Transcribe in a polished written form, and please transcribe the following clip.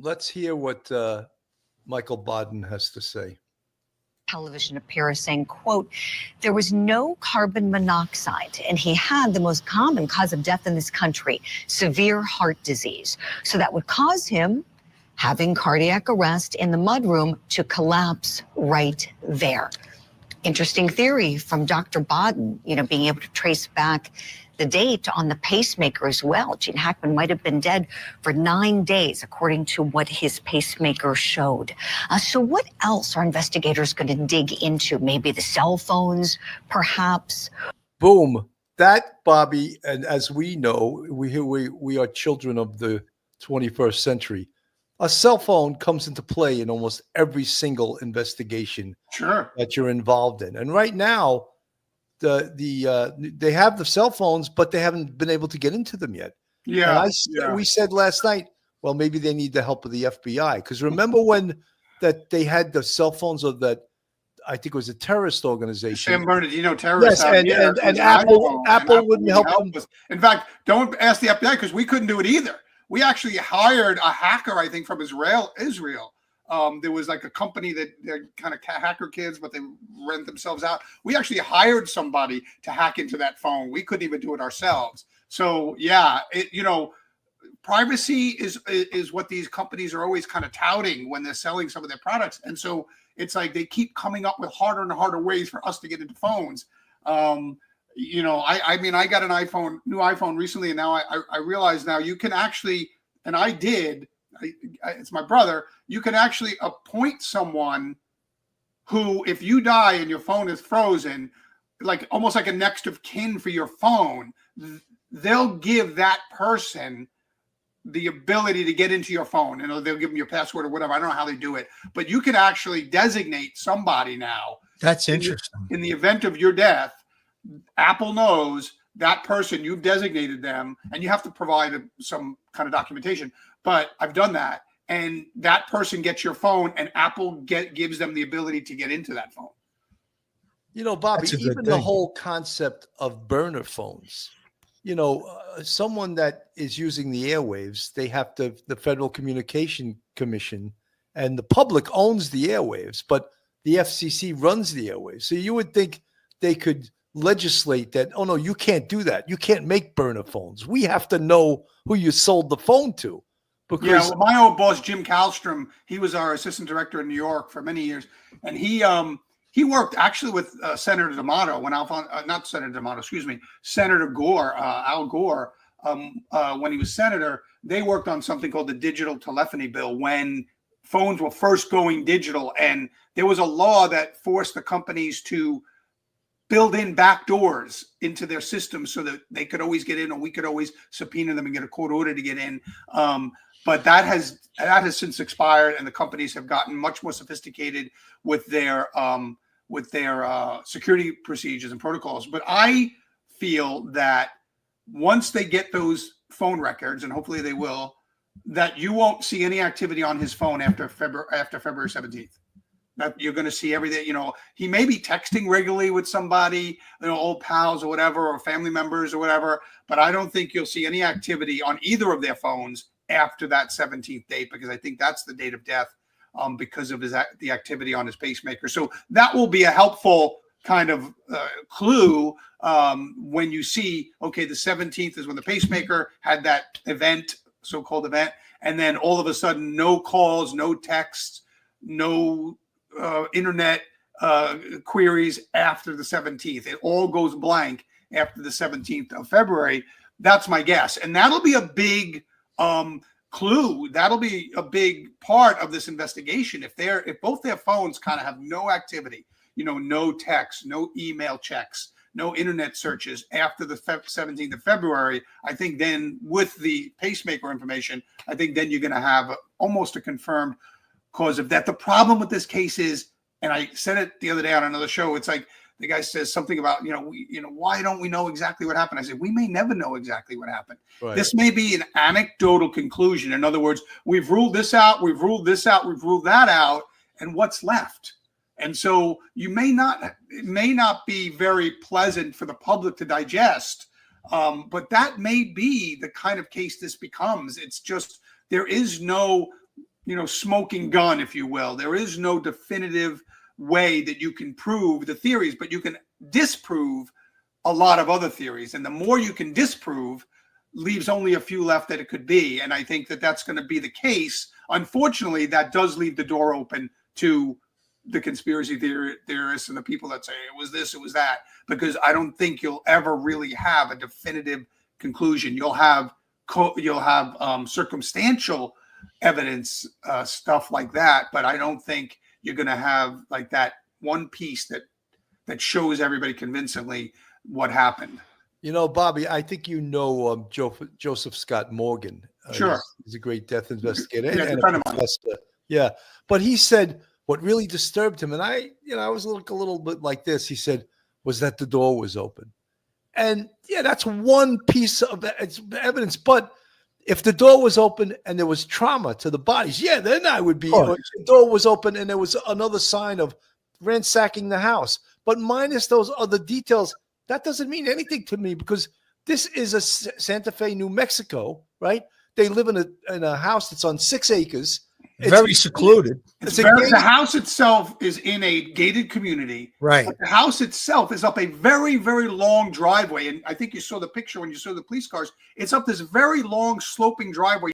Let's hear what Michael Baden has to say. Television appearance saying, quote, there was no carbon monoxide, and he had the most common cause of death in this country, severe heart disease. So that would cause him, having cardiac arrest in the mudroom, to collapse right there. Interesting theory from Dr. Baden, being able to trace back the date on the pacemaker as well. Gene Hackman might have been dead for 9 days, according to what his pacemaker showed. So what else are investigators going to dig into? Maybe the cell phones, perhaps? Boom. That, Bobby, and as we know, we are children of the 21st century. A cell phone comes into play in almost every single investigation that you're involved in. And right now, they have the cell phones, but they haven't been able to get into them yet. Yeah. We said last night, well, maybe they need the help of the FBI. Because remember when they had the cell phones of that, I think it was a terrorist organization. San Bernardino terrorists. Yes, and Apple wouldn't help them. In fact, don't ask the FBI because we couldn't do it either. We actually hired a hacker, I think, from Israel. There was like a company that they're kind of hacker kids, but they rent themselves out. We actually hired somebody to hack into that phone. We couldn't even do it ourselves. So yeah, privacy is what these companies are always kind of touting when they're selling some of their products. And so it's like they keep coming up with harder and harder ways for us to get into phones. I mean, I got an new iPhone recently, and now I realize now you can actually, and I did. It's my brother. You can actually appoint someone who, if you die and your phone is frozen, like almost like a next of kin for your phone, they'll give that person the ability to get into your phone, and they'll give them your password or whatever. I don't know how they do it, but you can actually designate somebody now. That's interesting. In the event of your death, Apple knows that person, you've designated them, and you have to provide some kind of documentation. But I've done that, and that person gets your phone, and Apple gives them the ability to get into that phone. Bobby, even the whole concept of burner phones, someone that is using the airwaves, the Federal Communication Commission and the public owns the airwaves, but the FCC runs the airwaves. So you would think they could legislate that, oh no, you can't do that. You can't make burner phones. We have to know who you sold the phone to. Because my old boss, Jim Kallstrom, he was our assistant director in New York for many years. And he worked actually with Senator D'Amato Senator Gore, Al Gore, when he was senator. They worked on something called the digital telephony bill when phones were first going digital. And there was a law that forced the companies to build in back doors into their systems so that they could always get in, or we could always subpoena them and get a court order to get in. But that has since expired, and the companies have gotten much more sophisticated with their security procedures and protocols. But I feel that once they get those phone records, and hopefully they will, that you won't see any activity on his phone after February 17th. That you're going to see everything. He may be texting regularly with somebody, old pals or whatever, or family members or whatever, but I don't think you'll see any activity on either of their phones after that 17th date, because I think that's the date of death because of the activity on his pacemaker. So that will be a helpful kind of clue when you see, okay, the 17th is when the pacemaker had that event, so-called event, and then all of a sudden, no calls, no texts, no internet queries after the 17th. It all goes blank after the 17th of February. That's my guess. And that'll be a big clue. That'll be a big part of this investigation. If both their phones kind of have no activity, no text, no email checks, no internet searches after the 17th of February, I think then with the pacemaker information, I think then you're going to have almost a confirmed cause of death. The problem with this case is, and I said it the other day on another show, it's like the guy says something about, why don't we know exactly what happened? I said, we may never know exactly what happened. Right. This may be an anecdotal conclusion. In other words, we've ruled this out, we've ruled this out, we've ruled that out, and what's left? And so it may not be very pleasant for the public to digest, but that may be the kind of case this becomes. It's just, there is no smoking gun, if you will. There is no definitive way that you can prove the theories, but you can disprove a lot of other theories. And the more you can disprove, leaves only a few left that it could be. And I think that that's going to be the case. Unfortunately, that does leave the door open to the conspiracy theorists and the people that say it was this, it was that, because I don't think you'll ever really have a definitive conclusion. You'll have circumstantial evidence, stuff like that, but I don't think you're going to have like that one piece that shows everybody convincingly what happened. Bobby, I think Joseph Scott Morgan. Sure. He's a great death investigator. Yeah, and a friend of mine. Yeah. But he said what really disturbed him, and I was a little bit like this. He said, was that the door was open. And yeah, that's one piece of evidence. But if the door was open and there was trauma to the bodies, yeah, then I would be. If the door was open and there was another sign of ransacking the house. But minus those other details, that doesn't mean anything to me, because this is a Santa Fe, New Mexico, right? They live in a house that's on 6 acres. Very secluded. The house itself is in a gated community. Right. But the house itself is up a very, very long driveway. And I think you saw the picture when you saw the police cars. It's up this very long sloping driveway.